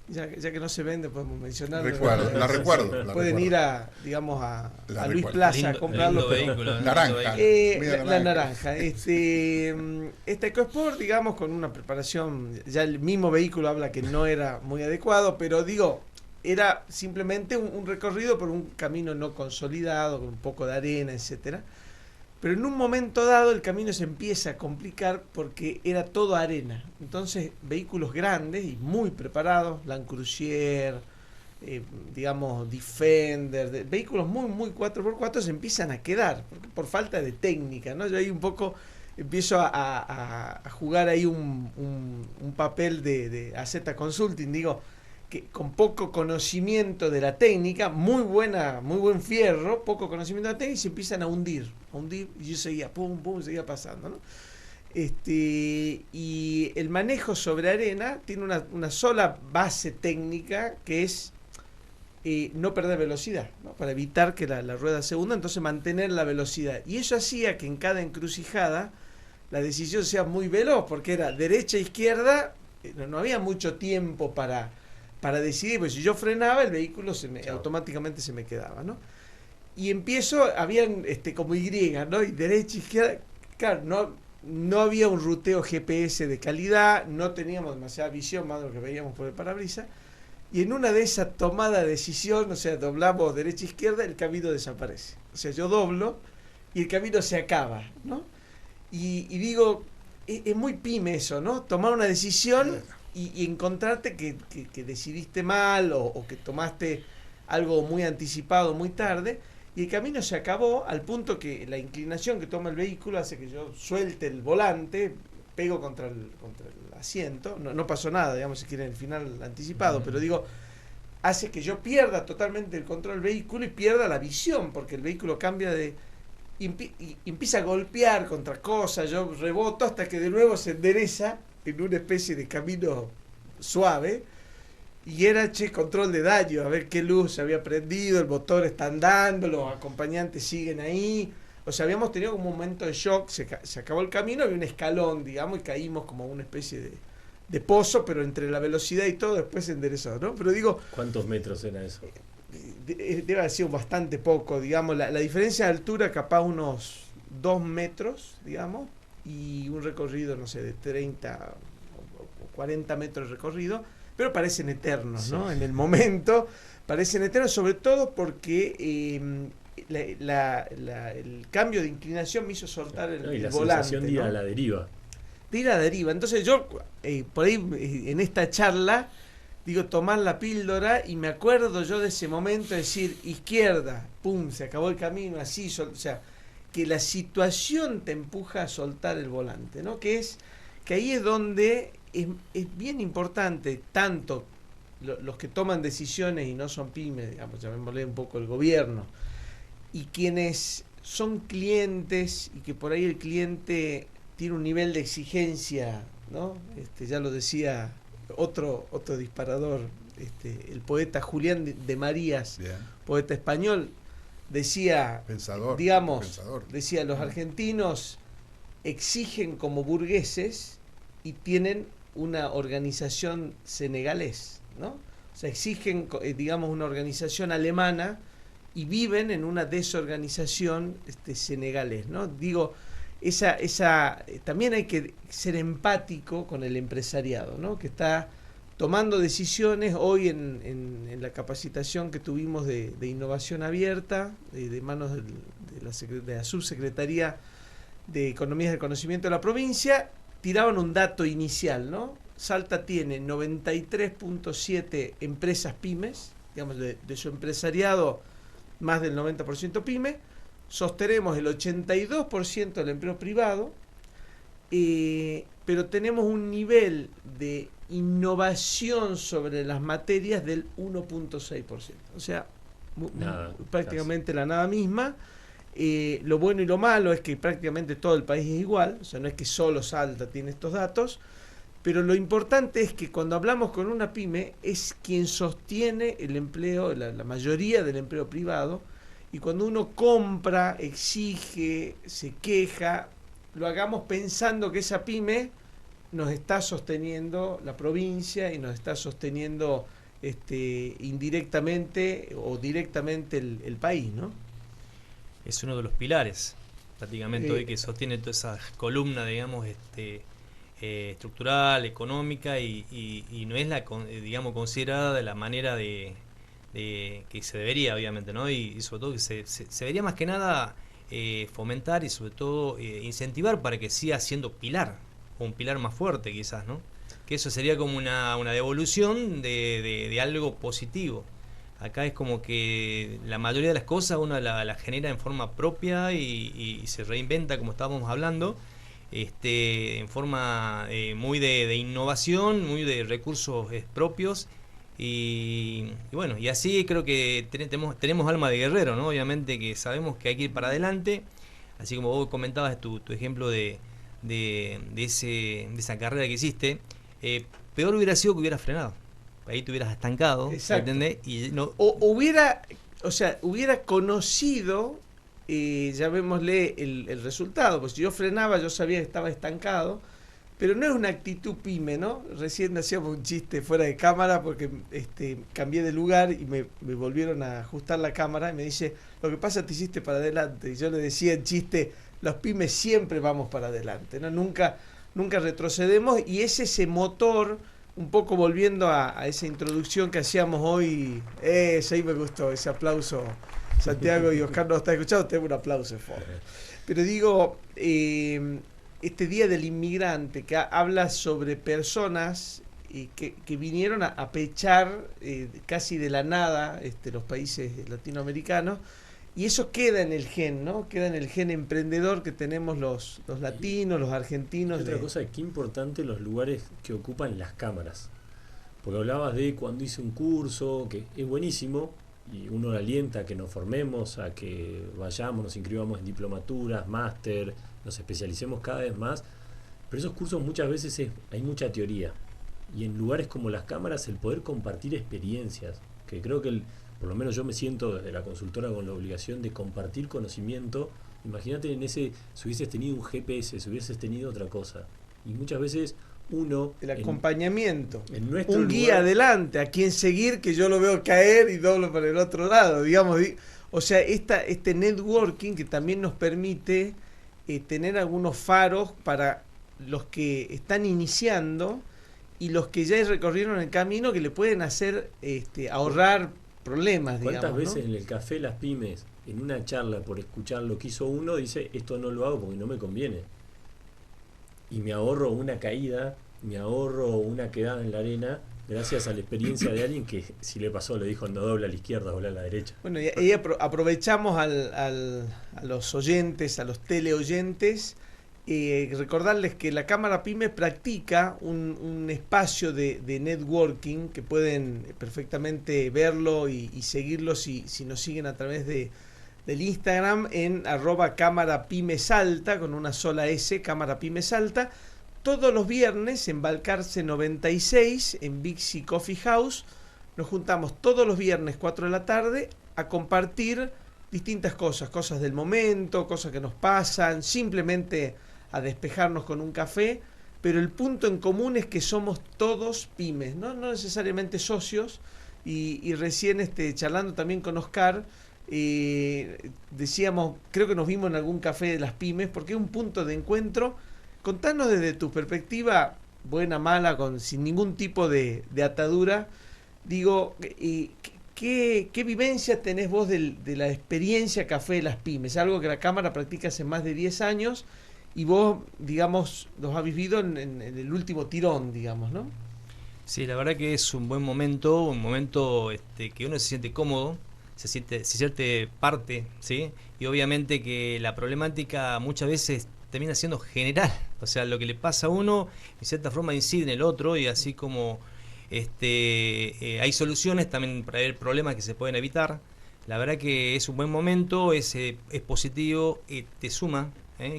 Ya que no se vende, podemos mencionarlo. La recuerdo. Pueden ir a Luis Plaza a comprarlo. Naranja. La naranja. Esta EcoSport, digamos, con una preparación, ya el mismo vehículo habla que no era muy adecuado, pero digo, era simplemente un recorrido por un camino no consolidado, con un poco de arena, etcétera. Pero en un momento dado el camino se empieza a complicar porque era todo arena. Entonces vehículos grandes y muy preparados, Land Cruiser, digamos Defender, vehículos muy 4x4 se empiezan a quedar por falta de técnica, ¿no? Yo ahí un poco empiezo a jugar ahí un papel de AZ Consulting, digo, que con poco conocimiento de la técnica, muy buen fierro, poco conocimiento de la técnica, y se empiezan a hundir, y yo seguía, seguía pasando, ¿no? Y el manejo sobre arena tiene una sola base técnica, que es no perder velocidad, ¿no? Para evitar que la rueda se hunda, entonces mantener la velocidad. Y eso hacía que en cada encrucijada la decisión sea muy veloz, porque era derecha, izquierda, no había mucho tiempo para decidir, porque si yo frenaba el vehículo automáticamente se me quedaba, ¿no? Y habían como Y, ¿no? Y derecha, izquierda, claro, no había un ruteo GPS de calidad, no teníamos demasiada visión más de lo que veíamos por el parabrisas, y en una de esas tomadas de decisión, o sea, doblamos derecha, izquierda, el camino desaparece. O sea, yo doblo y el camino se acaba, ¿no? Y digo, es muy pyme eso, ¿no? Tomar una decisión y encontrarte que decidiste mal o que tomaste algo muy anticipado muy tarde, y el camino se acabó al punto que la inclinación que toma el vehículo hace que yo suelte el volante, pego contra el asiento, no pasó nada, digamos, si quieren el final anticipado, pero digo, hace que yo pierda totalmente el control del vehículo y pierda la visión, porque el vehículo cambia y empieza a golpear contra cosas, yo reboto hasta que de nuevo se endereza en una especie de camino suave, y era control de daño, a ver qué luz se había prendido, el motor está andando, los acompañantes siguen ahí. O sea, habíamos tenido como un momento de shock, se acabó el camino, había un escalón, digamos, y caímos como una especie de pozo, pero entre la velocidad y todo después se enderezó, ¿no? Pero digo... ¿Cuántos metros era eso? Debe haber sido bastante poco, digamos, la diferencia de altura capaz unos 2 metros, digamos, y un recorrido, no sé, de 30 o 40 metros de recorrido, pero parecen eternos, ¿no? Sí. En el momento parecen eternos, sobre todo porque el cambio de inclinación me hizo soltar el volante. Y la sensación de ir, ¿no? A la deriva. De ir a la deriva. Entonces yo, por ahí, en esta charla, digo, tomar la píldora, y me acuerdo yo de ese momento de decir, izquierda, pum, se acabó el camino, así, o sea, que la situación te empuja a soltar el volante, ¿no? Que ahí es donde es bien importante, tanto los que toman decisiones y no son pymes, digamos, llamémosle un poco el gobierno, y quienes son clientes, y que por ahí el cliente tiene un nivel de exigencia, ¿no? Ya lo decía otro disparador, el poeta Julián de Marías, bien, poeta español, decía, pensador, decía, los argentinos exigen como burgueses y tienen una organización senegalés, ¿no? O sea, exigen, digamos, una organización alemana y viven en una desorganización senegalés, ¿no? Digo, también hay que ser empático con el empresariado, ¿no? Que está tomando decisiones hoy en la capacitación que tuvimos de innovación abierta, de manos de la subsecretaría de Economías del Conocimiento de la provincia, tiraban un dato inicial, ¿no? Salta tiene 93.7 empresas pymes, digamos, de su empresariado, más del 90% pyme, sostenemos el 82% del empleo privado, pero tenemos un nivel de innovación sobre las materias del 1.6%, o sea, prácticamente casi la nada misma. Lo bueno y lo malo es que prácticamente todo el país es igual, o sea, no es que solo Salta tiene estos datos, pero lo importante es que cuando hablamos con una pyme es quien sostiene el empleo, la mayoría del empleo privado, y cuando uno compra, exige, se queja, lo hagamos pensando que esa pyme nos está sosteniendo la provincia y nos está sosteniendo indirectamente o directamente el país, ¿no? Es uno de los pilares, prácticamente, hoy, que sostiene toda esa columna, digamos, estructural, económica, y no es digamos, considerada de la manera de que se debería, obviamente, ¿no? Y sobre todo que se debería más que nada fomentar y sobre todo incentivar para que siga siendo pilar, o un pilar más fuerte quizás, ¿no? Que eso sería como una devolución de algo positivo. Acá es como que la mayoría de las cosas uno la genera en forma propia y se reinventa, como estábamos hablando, en forma muy de innovación, muy de recursos propios. Y bueno, y así creo que tenemos alma de guerrero, ¿no? Obviamente que sabemos que hay que ir para adelante, así como vos comentabas tu ejemplo de esa carrera que hiciste. Peor hubiera sido que hubieras frenado, ahí te hubieras estancado, ¿entendés? Y no... hubiera conocido, llamémosle el resultado, pues si yo frenaba yo sabía que estaba estancado. Pero no es una actitud pyme, ¿no? Recién hacíamos un chiste fuera de cámara porque cambié de lugar y me volvieron a ajustar la cámara y me dice, lo que pasa te hiciste para adelante. Y yo le decía en chiste, los pymes siempre vamos para adelante, ¿no? Nunca retrocedemos, y es ese motor, un poco volviendo a esa introducción que hacíamos hoy. Ahí me gustó ese aplauso. Santiago y Oscar no está escuchando, tengo un aplauso. Pero digo... este Día del Inmigrante, que habla sobre personas que vinieron a pechar casi de la nada los países latinoamericanos, y eso queda en el gen, ¿no? Queda en el gen emprendedor que tenemos los latinos, los argentinos. Otra cosa, qué importante los lugares que ocupan las cámaras. Porque hablabas de cuando hice un curso, que es buenísimo, y uno alienta a que nos formemos, a que vayamos, nos inscribamos en diplomaturas, máster, nos especialicemos cada vez más, pero esos cursos muchas veces hay mucha teoría, y en lugares como las cámaras el poder compartir experiencias, que creo que por lo menos yo me siento desde la consultora con la obligación de compartir conocimiento. Imagínate si hubieses tenido un GPS, si hubieses tenido otra cosa, y muchas veces el acompañamiento, un guía adelante, a quien seguir, que yo lo veo caer y doblo para el otro lado, digamos. O sea, este networking que también nos permite tener algunos faros para los que están iniciando y los que ya recorrieron el camino, que le pueden hacer ahorrar problemas, digamos. ¿Cuántas veces, ¿no? En el café Las Pymes, en una charla por escuchar lo que hizo uno, dice, esto no lo hago porque no me conviene? Y me ahorro una caída, me ahorro una quedada en la arena, gracias a la experiencia de alguien que, si le pasó, le dijo, no dobla a la izquierda, dobla a la derecha. Bueno, y aprovechamos a los oyentes, a los teleoyentes, recordarles que la Cámara Pyme practica un espacio de networking que pueden perfectamente verlo y seguirlo si nos siguen a través del Instagram en @cámarapymesalta, con una sola S, Cámara Pyme Salta, todos los viernes en Balcarce 96, en Bixi Coffee House. Nos juntamos todos los viernes 4 de la tarde a compartir distintas cosas del momento, cosas que nos pasan, simplemente a despejarnos con un café, pero el punto en común es que somos todos pymes, no necesariamente socios, y recién charlando también con Oscar, decíamos, creo que nos vimos en algún café de las pymes, porque es un punto de encuentro. Contanos desde tu perspectiva, buena, mala, sin ningún tipo de atadura, digo, ¿qué vivencia tenés vos de la experiencia café de las pymes? Algo que la Cámara practica hace más de 10 años y vos, digamos, los has vivido en el último tirón, digamos, ¿no? Sí, la verdad que es un buen momento, que uno se siente cómodo, se siente parte, ¿sí? Y obviamente que la problemática muchas veces termina siendo general, o sea, lo que le pasa a uno, en cierta forma incide en el otro, y así como hay soluciones, también para el problema que se pueden evitar. La verdad que es un buen momento, es positivo, te suma,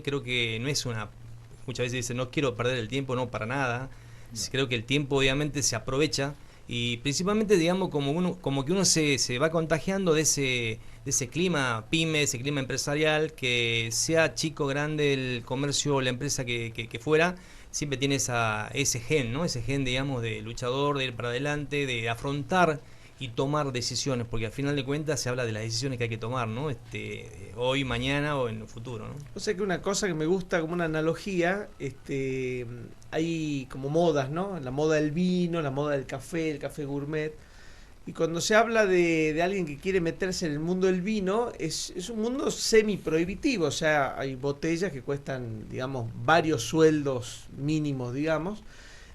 creo que no es muchas veces dicen, no quiero perder el tiempo, no, para nada. No. Creo que el tiempo obviamente se aprovecha, y principalmente, digamos, como que uno se va contagiando de ese clima pyme, ese clima empresarial, que sea chico, grande, el comercio o la empresa que fuera, siempre tiene ese gen, ¿no? Ese gen, digamos, de luchador, de ir para adelante, de afrontar y tomar decisiones, porque al final de cuentas se habla de las decisiones que hay que tomar, ¿no? Hoy, mañana o en el futuro, ¿no? O sea que una cosa que me gusta como una analogía, hay como modas, ¿no? La moda del vino, la moda del café, el café gourmet. Y cuando se habla de alguien que quiere meterse en el mundo del vino, es un mundo semi-prohibitivo. O sea, hay botellas que cuestan, digamos, varios sueldos mínimos, digamos.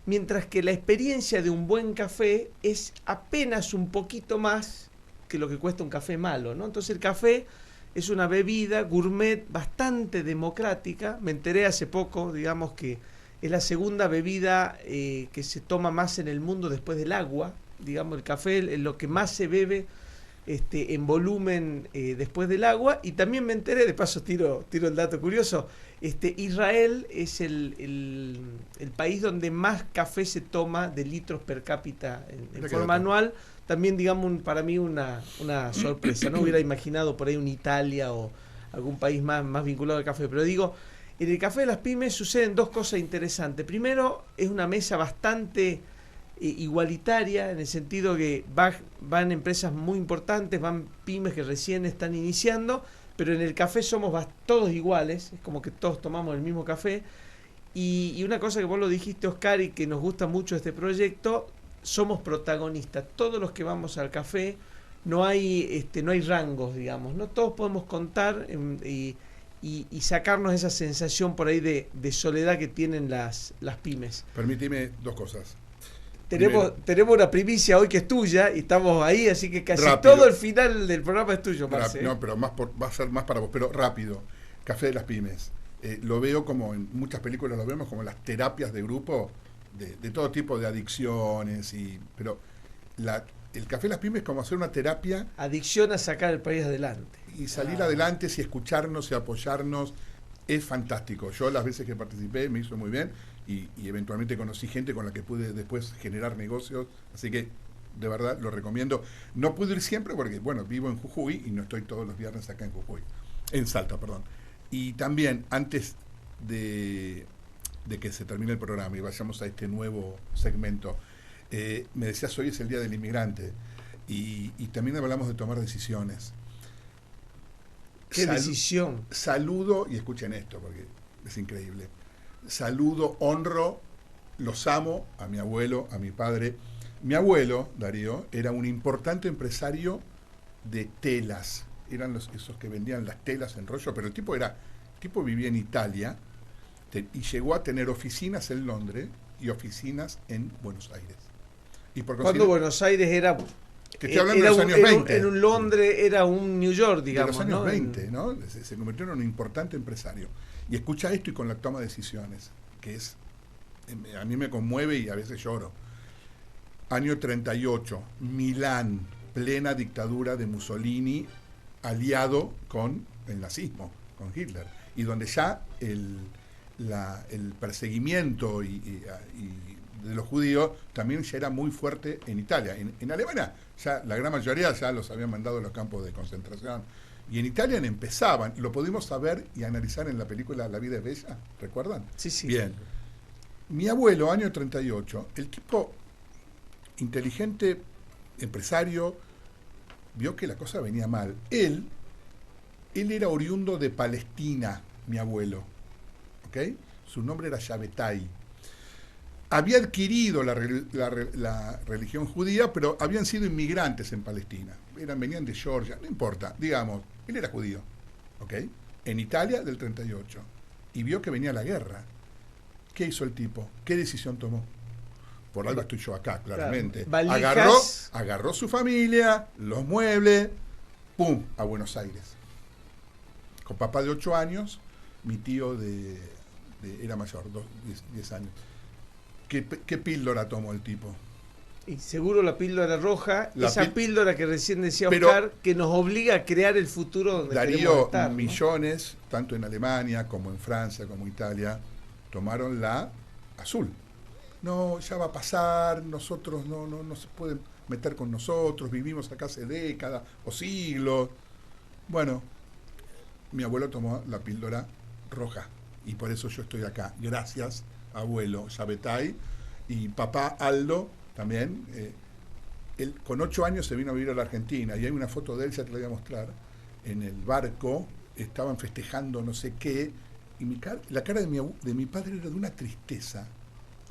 Mientras que la experiencia de un buen café es apenas un poquito más que lo que cuesta un café malo, ¿no? Entonces el café es una bebida gourmet bastante democrática. Me enteré hace poco, digamos, que es la segunda bebida que se toma más en el mundo después del agua. Digamos, el café es lo que más se bebe en volumen después del agua. Y también me enteré, de paso tiro el dato curioso, Israel es el país donde más café se toma de litros per cápita en forma anual. También, digamos, para mí una sorpresa. No hubiera imaginado por ahí una Italia o algún país más vinculado al café. Pero digo, en el café de las pymes suceden dos cosas interesantes. Primero, es una mesa bastante igualitaria, en el sentido que van empresas muy importantes, van pymes que recién están iniciando, pero en el café somos todos iguales, es como que todos tomamos el mismo café. Y una cosa que vos lo dijiste, Oscar, y que nos gusta mucho este proyecto, somos protagonistas. Todos los que vamos al café, no hay rangos, digamos, ¿no? Todos podemos contar y sacarnos esa sensación por ahí de soledad que tienen las pymes. Permíteme dos cosas. Tenemos una primicia hoy que es tuya y estamos ahí, así que casi rápido. Todo el final del programa es tuyo, Marce. No, pero va a ser más para vos, pero rápido. Café de las pymes. Lo veo como en muchas películas, lo vemos como las terapias de grupo de todo tipo de adicciones, pero el café de las pymes es como hacer una terapia. Adicción a sacar el país adelante. Y salir adelante, y escucharnos y apoyarnos, es fantástico. Yo las veces que participé me hizo muy bien. Y eventualmente conocí gente con la que pude después generar negocios, así que de verdad lo recomiendo. No pude ir siempre porque, bueno, vivo en Jujuy y no estoy todos los viernes acá en Jujuy, en Salta, perdón. Y también, antes de que se termine el programa y vayamos a este nuevo segmento, me decías, hoy es el Día del Inmigrante y también hablamos de tomar decisiones. ¿Qué decisión? Saludo, y escuchen esto porque es increíble. Saludo, honro, los amo a mi abuelo, a mi padre. Mi abuelo, Darío, era un importante empresario de telas. Eran esos que vendían las telas en rollo, pero el tipo vivía en Italia y llegó a tener oficinas en Londres y oficinas en Buenos Aires. Y cuando Buenos Aires era... Que estoy hablando de los años 20. En un Londres era un New York, digamos. De los años 20, ¿no? Se convirtió en un importante empresario. Y escucha esto y con la toma de decisiones, que a mí me conmueve y a veces lloro. Año 38, Milán, plena dictadura de Mussolini, aliado con el nazismo, con Hitler, y donde ya el perseguimiento y de los judíos también ya era muy fuerte en Italia. En Alemania ya la gran mayoría ya los habían mandado a los campos de concentración. Y en Italia empezaban, lo pudimos saber y analizar en la película La vida es bella, ¿recuerdan? Sí. Bien. Mi abuelo, año 38, el tipo inteligente, empresario, vio que la cosa venía mal. Él era oriundo de Palestina, mi abuelo, ¿ok? Su nombre era Shabbatai. Había adquirido la religión judía, pero habían sido inmigrantes en Palestina. Venían de Georgia, no importa, digamos, él era judío, ¿ok? En Italia del 38. Y vio que venía la guerra. ¿Qué hizo el tipo? ¿Qué decisión tomó? Por algo estoy yo acá, claramente. Claro. Agarró su familia, los muebles, ¡pum!, a Buenos Aires. Con papá de 8 años, mi tío era mayor, 10 años. ¿Qué píldora tomó el tipo? Y seguro la píldora roja, esa píldora píldora que recién decía Oscar, que nos obliga a crear el futuro donde queremos estar, ¿no? Millones, tanto en Alemania como en Francia como en Italia, tomaron la azul. No, ya va a pasar, nosotros no se pueden meter con nosotros, vivimos acá hace décadas o siglos. Bueno, mi abuelo tomó la píldora roja y por eso yo estoy acá. Gracias, abuelo Shabbatai, y papá Aldo también. Él con 8 años se vino a vivir a la Argentina y hay una foto de él, ya te la voy a mostrar, en el barco, estaban festejando no sé qué, y la cara de mi padre era de una tristeza.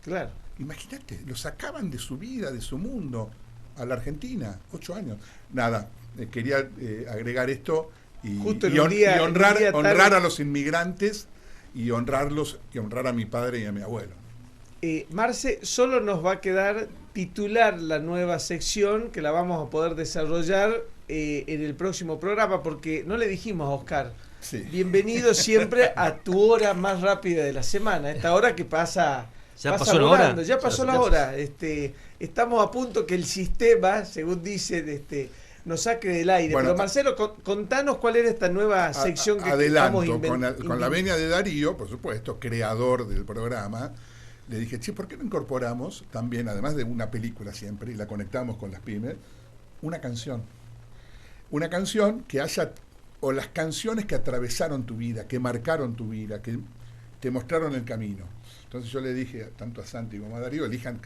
Claro. Imagínate, lo sacaban de su vida, de su mundo, a la Argentina, 8 años. Nada, quería agregar esto y honrar a los inmigrantes y honrar a mi padre y a mi abuelo. Marce, solo nos va a quedar titular la nueva sección que la vamos a poder desarrollar en el próximo programa, porque no le dijimos a Oscar, sí, bienvenido siempre a tu hora más rápida de la semana, esta hora que pasa... Ya pasó la hora. Ya pasó la hora. Estamos a punto que el sistema, según dicen, nos saque del aire. Bueno, pero Marcelo, contanos cuál era esta nueva sección que estamos inventando. Con la venia de Darío, por supuesto, creador del programa, le dije, che, ¿por qué no incorporamos también, además de una película siempre, y la conectamos con las pymes, una canción? Una canción que haya, o las canciones que atravesaron tu vida, que marcaron tu vida, que te mostraron el camino. Entonces yo le dije tanto a Santi como a Darío, elijan,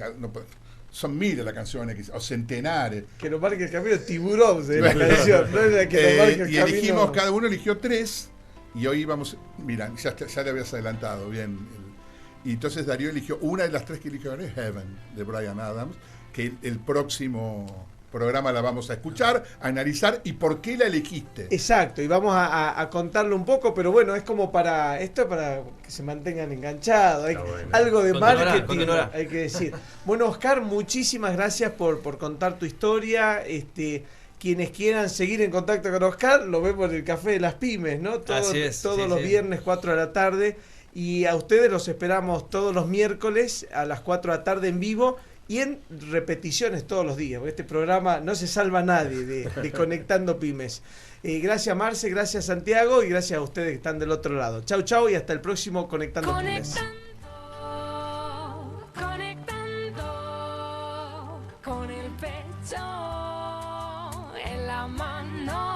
son miles las canciones, o centenares. Que nos marque el camino, Tiburón de la canción, no es la que nos marque el y camino. Elegimos, cada uno eligió 3, y hoy vamos, mira, ya le habías adelantado, bien. Y entonces Darío eligió, una de las 3 que eligió es Heaven, de Bryan Adams, que el próximo programa la vamos a escuchar, a analizar y por qué la elegiste. Exacto, y vamos a contarlo un poco, pero bueno, es como para que se mantengan enganchados, algo de marketing, hay que decir. Bueno, Oscar, muchísimas gracias por contar tu historia. Quienes quieran seguir en contacto con Oscar, lo vemos en el Café de las Pymes, ¿no? Todos los viernes, 4 de la tarde, y a ustedes los esperamos todos los miércoles a las 4 de la tarde en vivo, y en repeticiones todos los días, porque este programa no se salva nadie de Conectando Pymes. Gracias Marce, gracias Santiago y gracias a ustedes que están del otro lado. Chau, chau y hasta el próximo Conectando Pymes. Conectando con el pecho en la mano.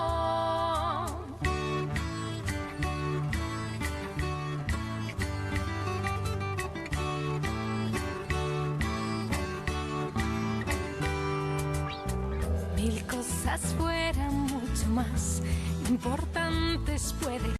Mil cosas fueran mucho más importantes puede